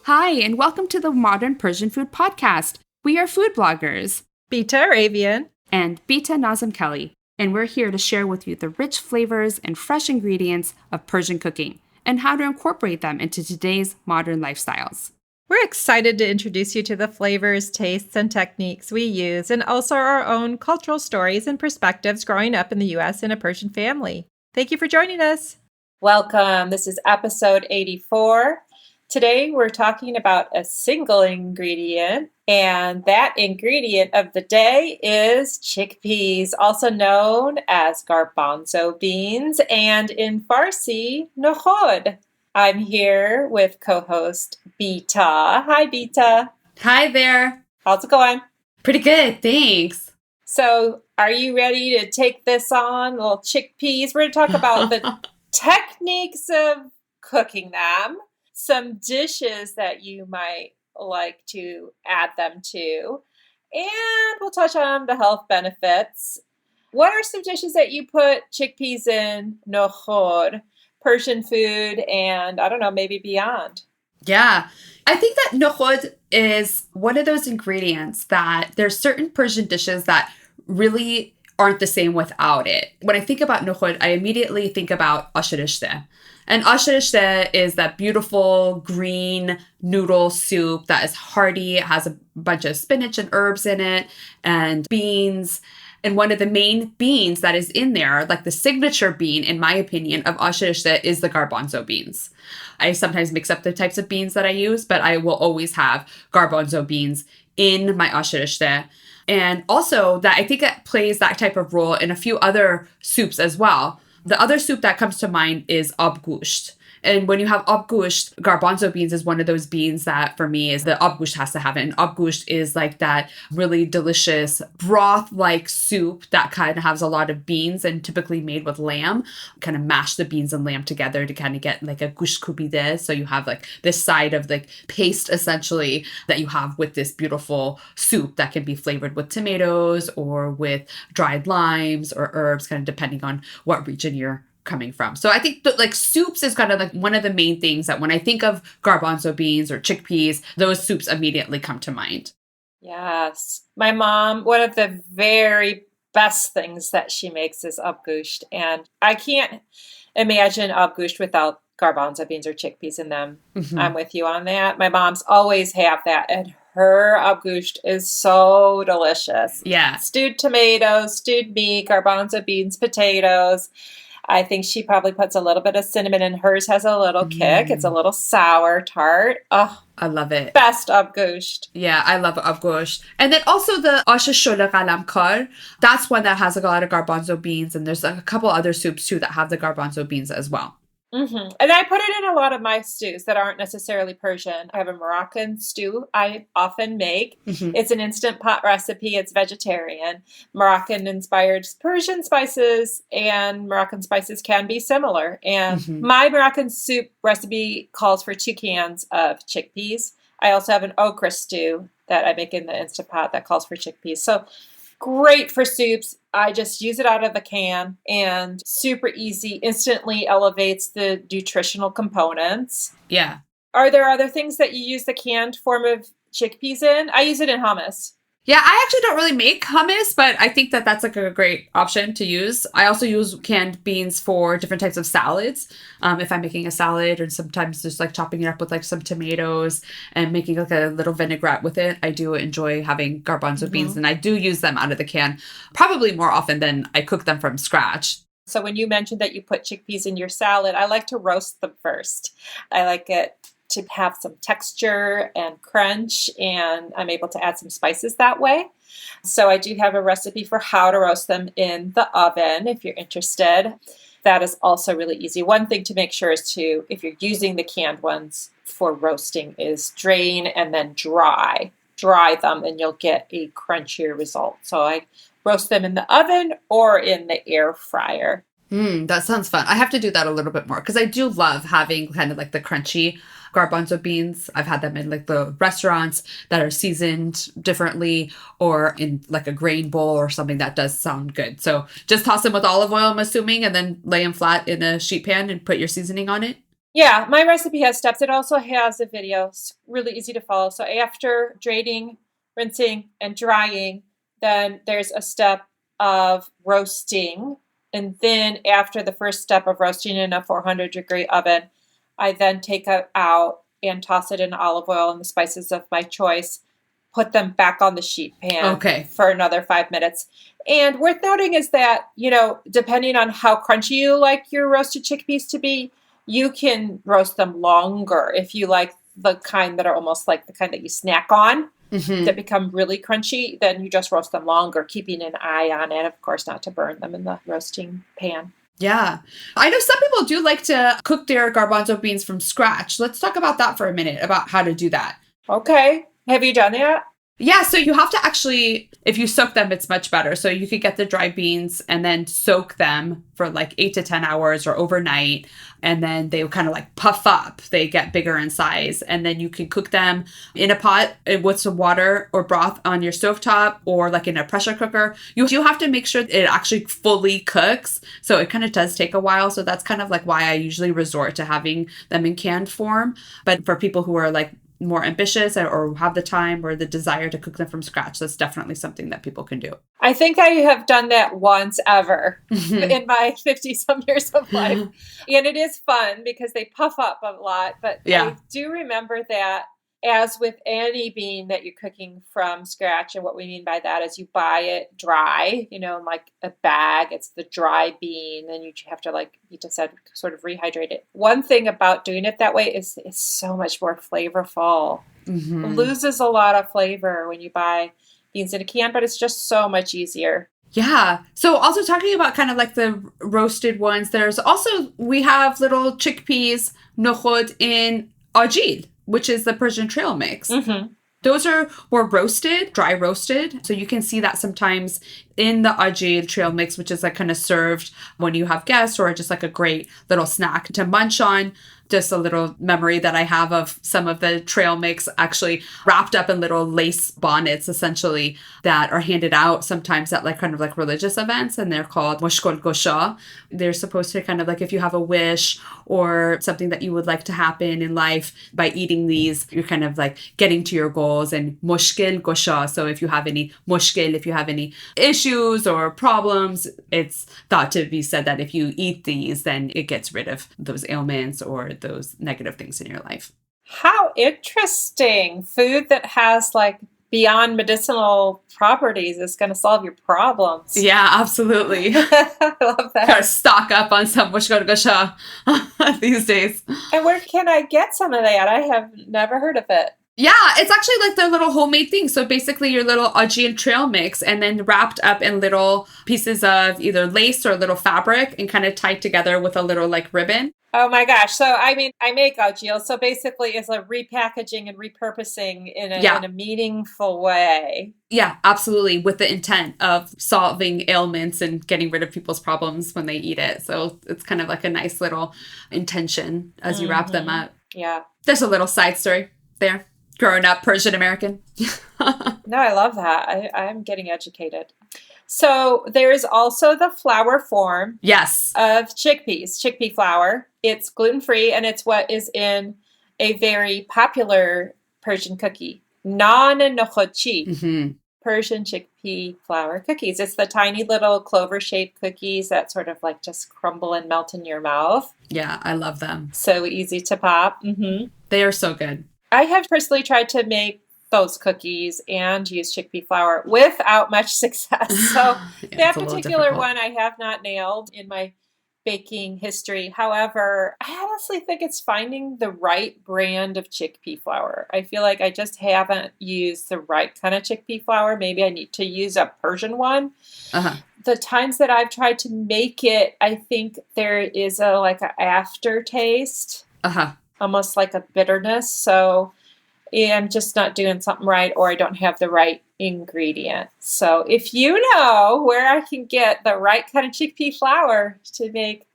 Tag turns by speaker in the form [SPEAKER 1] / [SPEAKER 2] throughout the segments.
[SPEAKER 1] Hi, and welcome to the Modern Persian Food Podcast. We are food bloggers,
[SPEAKER 2] Beata Arabian,
[SPEAKER 1] and Beata Nazim Kelly, and we're here to share with you the rich flavors and fresh ingredients of Persian cooking and how to incorporate them into today's modern lifestyles.
[SPEAKER 2] We're excited to introduce you to the flavors, tastes, and techniques we use, and also our own cultural stories and perspectives growing up in the U.S. in a Persian family. Thank you for joining us.
[SPEAKER 3] Welcome. This is episode 84. Today we're talking about a single ingredient, and that ingredient of the day is chickpeas, also known as garbanzo beans, and in Farsi, Nokhod. I'm here with co-host Beata. Hi, Beata.
[SPEAKER 1] Hi there.
[SPEAKER 3] How's it going?
[SPEAKER 1] Pretty good, thanks.
[SPEAKER 3] So, are you ready to take this on, little chickpeas? We're going to talk about the techniques of cooking them, some dishes that you might like to add them to, and we'll touch on the health benefits. What are some dishes that you put chickpeas in, Nokhod, Persian food, and I don't know, maybe beyond?
[SPEAKER 1] Yeah, I think that nokhod is one of those ingredients that there's certain Persian dishes that really aren't the same without it. When I think about nokhod, I immediately think about ash rishte. And ash rishte is that beautiful green noodle soup that is hearty. It has a bunch of spinach and herbs in it and beans. And one of the main beans that is in there, like the signature bean, in my opinion, of ash rishte is the garbanzo beans. I sometimes mix up the types of beans that I use, but I will always have garbanzo beans in my ash rishte. And also that I think it plays that type of role in a few other soups as well. The other soup that comes to mind is abgusht. And when you have abgusht, garbanzo beans is one of those beans that for me is the abgusht has to have it. And abgusht is like that really delicious broth-like soup that kind of has a lot of beans and typically made with lamb. Kind of mash the beans and lamb together to kind of get like a gush kubide. So you have like this side of like paste essentially that you have with this beautiful soup that can be flavored with tomatoes or with dried limes or herbs, kind of depending on what region you're coming from. So I think that like soups is kind of like one of the main things that when I think of garbanzo beans or chickpeas, those soups immediately come to mind.
[SPEAKER 3] Yes. My mom, one of the very best things that she makes is abgusht. And I can't imagine abgusht without garbanzo beans or chickpeas in them. Mm-hmm. I'm with you on that. My mom's always have that. And her abgusht is so delicious.
[SPEAKER 1] Yeah.
[SPEAKER 3] Stewed tomatoes, stewed meat, garbanzo beans, potatoes. I think she probably puts a little bit of cinnamon in hers, has a little kick. It's a little sour tart. Oh,
[SPEAKER 1] I love it.
[SPEAKER 3] Best abgusht.
[SPEAKER 1] Yeah, I love abgusht. And then also the ash shole qalamkar. That's one that has a lot of garbanzo beans. And there's a couple other soups too that have the garbanzo beans as well.
[SPEAKER 3] Mm-hmm. And I put it in a lot of my stews that aren't necessarily Persian. I have a Moroccan stew I often make. Mm-hmm. It's an Instant Pot recipe. It's vegetarian. Moroccan-inspired Persian spices and Moroccan spices can be similar. And my Moroccan soup recipe calls for 2 cans of chickpeas. I also have an okra stew that I make in the Instant Pot that calls for chickpeas. So great for soups. I just use it out of the can and super easy, instantly elevates the nutritional components.
[SPEAKER 1] Yeah.
[SPEAKER 3] Are there other things that you use the canned form of chickpeas in? I use it in hummus.
[SPEAKER 1] Yeah, I actually don't really make hummus, but I think that that's like a great option to use. I also use canned beans for different types of salads. If I'm making a salad or sometimes just like chopping it up with like some tomatoes and making like a little vinaigrette with it. I do enjoy having garbanzo beans and I do use them out of the can probably more often than I cook them from scratch.
[SPEAKER 3] So when you mentioned that you put chickpeas in your salad, I like to roast them first. I like it to have some texture and crunch, and I'm able to add some spices that way. So I do have a recipe for how to roast them in the oven if you're interested. That is also really easy. One thing to make sure is to, if you're using the canned ones for roasting, is drain and then dry. Dry them and you'll get a crunchier result. So I roast them in the oven or in the air fryer.
[SPEAKER 1] That sounds fun. I have to do that a little bit more because I do love having kind of like the crunchy garbanzo beans. I've had them in like the restaurants that are seasoned differently or in like a grain bowl or something that does sound good. So just toss them with olive oil, I'm assuming, and then lay them flat in a sheet pan and put your seasoning on it.
[SPEAKER 3] Yeah, my recipe has steps. It also has a video. It's really easy to follow. So after draining, rinsing, and drying, then there's a step of roasting. And then after the first step of roasting in a 400-degree oven, I then take it out and toss it in olive oil and the spices of my choice, put them back on the sheet pan for another 5 minutes. And worth noting is that, depending on how crunchy you like your roasted chickpeas to be, you can roast them longer if you like the kind that are almost like the kind that you snack on that become really crunchy. Then you just roast them longer, keeping an eye on it, of course, not to burn them in the roasting pan.
[SPEAKER 1] Yeah. I know some people do like to cook their garbanzo beans from scratch. Let's talk about that for a minute, about how to do that.
[SPEAKER 3] Okay. Have you done that?
[SPEAKER 1] Yeah, so you have to actually, if you soak them, it's much better. So you could get the dry beans and then soak them for like 8 to 10 hours or overnight. And then they kind of like puff up. They get bigger in size. And then you can cook them in a pot with some water or broth on your stovetop or like in a pressure cooker. You do have to make sure it actually fully cooks. So it kind of does take a while. So that's kind of like why I usually resort to having them in canned form. But for people who are like more ambitious or have the time or the desire to cook them from scratch, that's definitely something that people can do.
[SPEAKER 3] I think I have done that once ever in my 50-some years of life. And it is fun because they puff up a lot. But I do remember that, as with any bean that you're cooking from scratch, and what we mean by that is you buy it dry, in like a bag. It's the dry bean, and you have to, like Beata said, sort of rehydrate it. One thing about doing it that way is it's so much more flavorful. It loses a lot of flavor when you buy beans in a can, but it's just so much easier.
[SPEAKER 1] Yeah. So also talking about kind of like the roasted ones, there's also, we have little chickpeas, nokhod in Ajeel, which is the Persian trail mix. Those are more roasted, dry roasted. So you can see that sometimes in the Ajeel trail mix, which is like kind of served when you have guests or just like a great little snack to munch on. Just a little memory that I have of some of the trail mix actually wrapped up in little lace bonnets, essentially, that are handed out sometimes at like kind of like religious events, and they're called mushkol gosha. They're supposed to kind of like, if you have a wish or something that you would like to happen in life, by eating these, you're kind of like getting to your goals. And mushkil gosha, so if you have any mushkil, if you have any issues or problems, it's thought to be said that if you eat these, then it gets rid of those ailments or those negative things in your life.
[SPEAKER 3] How interesting. Food that has like beyond medicinal properties is going to solve your problems.
[SPEAKER 1] Yeah, absolutely.
[SPEAKER 3] I love that.
[SPEAKER 1] Gotta stock up on some mushkol gosha these days.
[SPEAKER 3] And where can I get some of that? I have never heard of it.
[SPEAKER 1] Yeah, it's actually like their little homemade thing. So basically your little Ajeel trail mix, and then wrapped up in little pieces of either lace or little fabric and kind of tied together with a little like ribbon.
[SPEAKER 3] Oh my gosh. So, I mean, I make Ajeel. So basically it's a repackaging and repurposing in a meaningful way.
[SPEAKER 1] Yeah, absolutely. With the intent of solving ailments and getting rid of people's problems when they eat it. So it's kind of like a nice little intention as you wrap them up.
[SPEAKER 3] Yeah.
[SPEAKER 1] There's a little side story there. Growing up Persian American.
[SPEAKER 3] No, I love that. I'm getting educated. So there's also the flour form.
[SPEAKER 1] Yes.
[SPEAKER 3] Of chickpeas, chickpea flour. It's gluten-free, and it's what is in a very popular Persian cookie, Nokhodchi, Persian chickpea flour cookies. It's the tiny little clover-shaped cookies that sort of like just crumble and melt in your mouth.
[SPEAKER 1] Yeah, I love them.
[SPEAKER 3] So easy to pop.
[SPEAKER 1] They are so good.
[SPEAKER 3] I have personally tried to make those cookies and use chickpea flour without much success. So that particular one I have not nailed in my baking history. However, I honestly think it's finding the right brand of chickpea flour. I feel like I just haven't used the right kind of chickpea flour. Maybe I need to use a Persian one. The times that I've tried to make it, I think there is a like an aftertaste. Almost like a bitterness. So I'm just not doing something right, or I don't have the right ingredient. So if you know where I can get the right kind of chickpea flour to make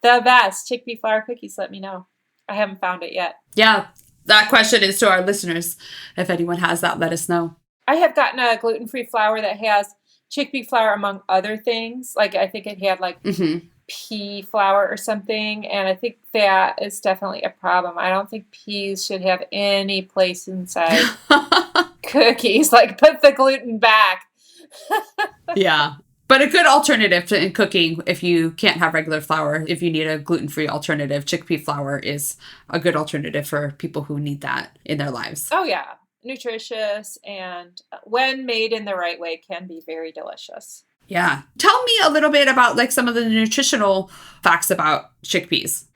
[SPEAKER 3] the best chickpea flour cookies, let me know. I haven't found it yet.
[SPEAKER 1] Yeah, that question is to our listeners. If anyone has that, let us know.
[SPEAKER 3] I have gotten a gluten-free flour that has chickpea flour among other things. Like I think it had like pea flour or something. And I think that is definitely a problem. I don't think peas should have any place inside cookies. Like, put the gluten back.
[SPEAKER 1] Yeah. But a good alternative in cooking, if you can't have regular flour, if you need a gluten-free alternative, chickpea flour is a good alternative for people who need that in their lives.
[SPEAKER 3] Oh, yeah. Nutritious, and when made in the right way, can be very delicious.
[SPEAKER 1] Yeah. Tell me a little bit about like some of the nutritional facts about chickpeas,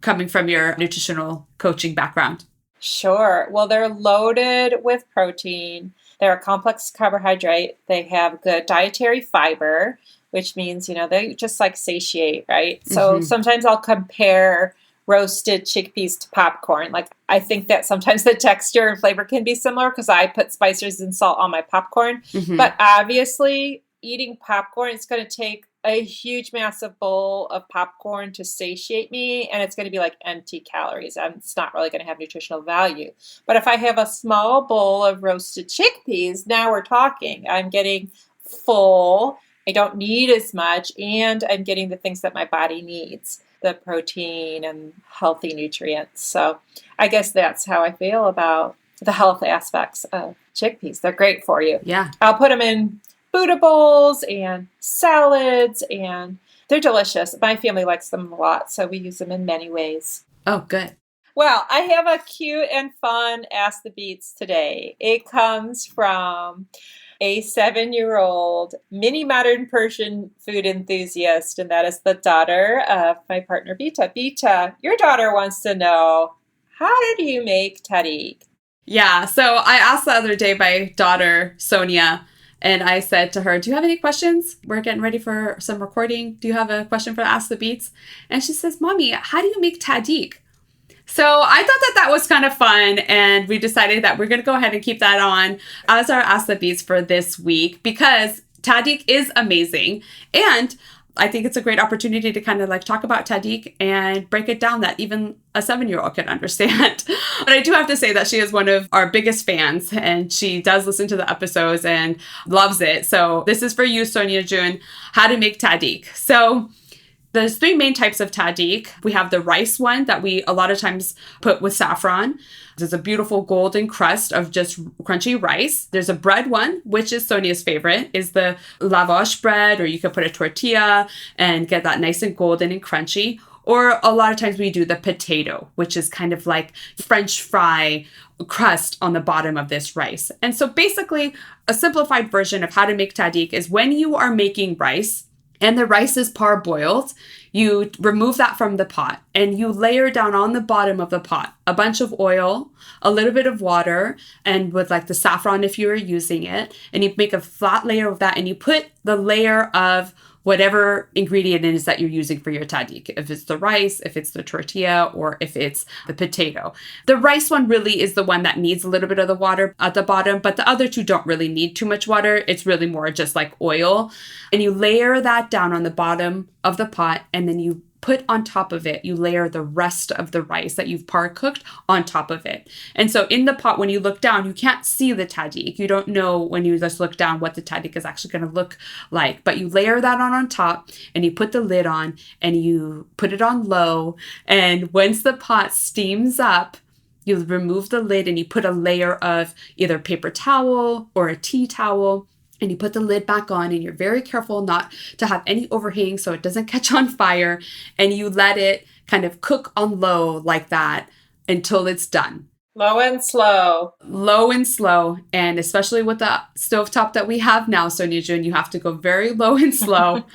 [SPEAKER 1] coming from your nutritional coaching background.
[SPEAKER 3] Sure. Well, they're loaded with protein. They're a complex carbohydrate. They have good dietary fiber, which means, they just like satiate, right? So sometimes I'll compare roasted chickpeas to popcorn. Like, I think that sometimes the texture and flavor can be similar because I put spices and salt on my popcorn. But obviously, eating popcorn, it's going to take a huge, massive bowl of popcorn to satiate me, and it's going to be like empty calories. It's not really going to have nutritional value. But if I have a small bowl of roasted chickpeas, now we're talking. I'm getting full. I don't need as much, and I'm getting the things that my body needs, the protein and healthy nutrients. So I guess that's how I feel about the health aspects of chickpeas. They're great for you.
[SPEAKER 1] Yeah.
[SPEAKER 3] I'll put them in Buddha bowls and salads, and they're delicious. My family likes them a lot, so we use them in many ways.
[SPEAKER 1] Oh, good.
[SPEAKER 3] Well, I have a cute and fun Ask the Beats today. It comes from a 7-year-old mini modern Persian food enthusiast, and that is the daughter of my partner, Beata. Beata, your daughter wants to know, how did you make tahdigh?
[SPEAKER 1] Yeah, so I asked the other day my daughter, Sonia, and I said to her, do you have any questions? We're getting ready for some recording. Do you have a question for Ask the Beats? And she says, Mommy, how do you make tahdigh? So I thought that was kind of fun, and we decided that we're going to go ahead and keep that on as our Ask the Beats for this week because tahdigh is amazing. And I think it's a great opportunity to kind of like talk about tahdigh and break it down that even a 7-year-old can understand. But I do have to say that she is one of our biggest fans, and she does listen to the episodes and loves it. So this is for you, Sonia June, how to make tahdigh. So there's 3 main types of tahdigh. We have the rice one that we a lot of times put with saffron. There's a beautiful golden crust of just crunchy rice. There's a bread one, which is Sonia's favorite, is the lavash bread, or you could put a tortilla and get that nice and golden and crunchy. Or a lot of times we do the potato, which is kind of like French fry crust on the bottom of this rice. And so basically, a simplified version of how to make tahdigh is when you are making rice, and the rice is parboiled, you remove that from the pot and you layer down on the bottom of the pot a bunch of oil, a little bit of water, and with like the saffron if you are using it, and you make a flat layer of that and you put the layer of whatever ingredient it is that you're using for your tahdigh. If it's the rice, if it's the tortilla, or if it's the potato. The rice one really is the one that needs a little bit of the water at the bottom, but the other two don't really need too much water. It's really more just like oil. And you layer that down on the bottom of the pot, and then you put on top of it, you layer the rest of the rice that you've par-cooked on top of it. And so in the pot, when you look down, you can't see the tahdigh. You don't know when you just look down what the tahdigh is actually going to look like. But you layer that on top, and you put the lid on, and you put it on low. And once the pot steams up, you remove the lid and you put a layer of either paper towel or a tea towel, and you put the lid back on, and you're very careful not to have any overhang so it doesn't catch on fire. And you let it kind of cook on low like that until it's done.
[SPEAKER 3] Low and slow.
[SPEAKER 1] Low and slow. And especially with the stovetop that we have now, Sonia June, you have to go very low and slow.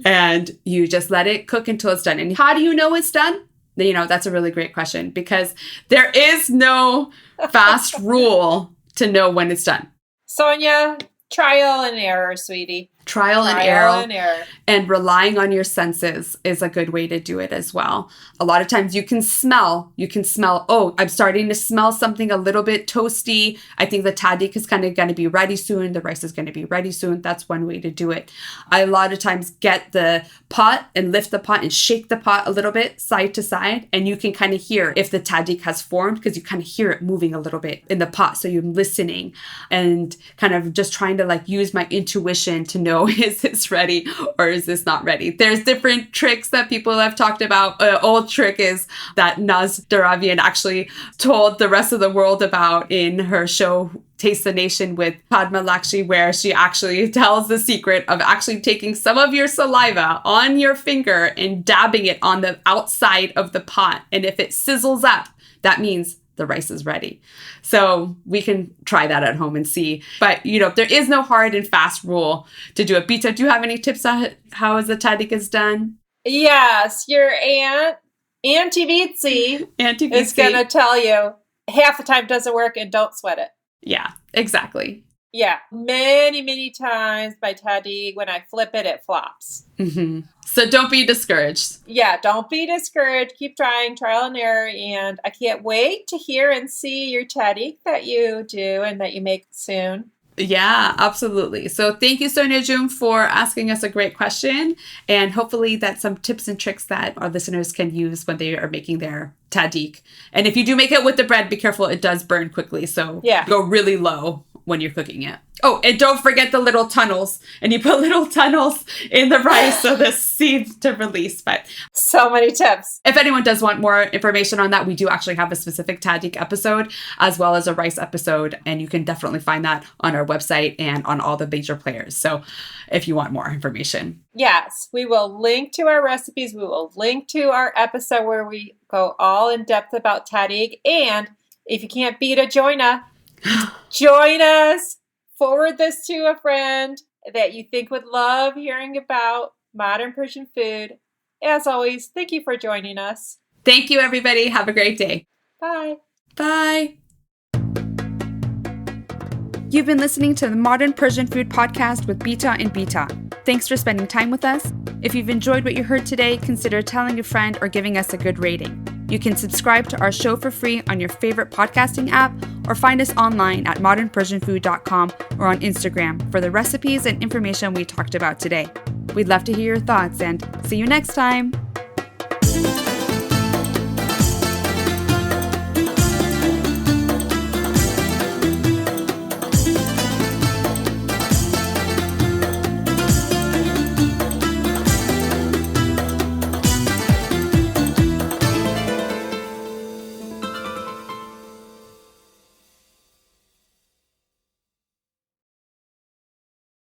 [SPEAKER 1] And you just let it cook until it's done. And how do you know it's done? That's a really great question, because there is no fast rule to know when it's done.
[SPEAKER 3] Sonia, trial and error, sweetie.
[SPEAKER 1] Trial and error. And relying on your senses is a good way to do it as well. A lot of times you can smell, oh, I'm starting to smell something a little bit toasty. I think the tahdigh is kind of going to be ready soon. The rice is going to be ready soon. That's one way to do it. I a lot of times get the pot and lift the pot and shake the pot a little bit side to side. And you can kind of hear if the tahdigh has formed, because you kind of hear it moving a little bit in the pot. So you're listening and kind of just trying to like use my intuition to know know, is this ready or is this not ready? There's different tricks that people have talked about. Old trick is that Naz Daravian actually told the rest of the world about in her show Taste the Nation with Padma Lakshmi, where she actually tells the secret of actually taking some of your saliva on your finger and dabbing it on the outside of the pot. And if it sizzles up, that means the rice is ready. So we can try that at home and see. But, there is no hard and fast rule to do it. Beata, do you have any tips on how the tahdigh is done?
[SPEAKER 3] Yes, your Auntie Beatsy is going to tell you half the time doesn't work and don't sweat it.
[SPEAKER 1] Yeah, exactly.
[SPEAKER 3] Yeah, many, many times by tahdigh, when I flip it, it flops.
[SPEAKER 1] Mm-hmm. So don't be discouraged.
[SPEAKER 3] Yeah, don't be discouraged. Keep trying, trial and error. And I can't wait to hear and see your tahdigh that you do and that you make soon.
[SPEAKER 1] Yeah, absolutely. So thank you, Sonia Jum, for asking us a great question. And hopefully that's some tips and tricks that our listeners can use when they are making their tahdigh. And if you do make it with the bread, be careful. It does burn quickly. So go really low when you're cooking it. Oh, and don't forget the little tunnels. And you put little tunnels in the rice so the seeds to release. But
[SPEAKER 3] so many tips.
[SPEAKER 1] If anyone does want more information on that, we do actually have a specific tahdigh episode as well as a rice episode. And you can definitely find that on our website and on all the major players. So if you want more information.
[SPEAKER 3] Yes, we will link to our recipes. We will link to our episode where we go all in depth about tahdigh. And if you can't beat a join us. Forward this to a friend that you think would love hearing about modern Persian food. As always, thank you for joining us.
[SPEAKER 1] Thank you, everybody. Have a great day.
[SPEAKER 3] Bye.
[SPEAKER 1] Bye. You've been listening to the Modern Persian Food Podcast with Beata and Beata. Thanks for spending time with us. If you've enjoyed what you heard today, consider telling a friend or giving us a good rating. You can subscribe to our show for free on your favorite podcasting app or find us online at modernpersianfood.com or on Instagram for the recipes and information we talked about today. We'd love to hear your thoughts and see you next time.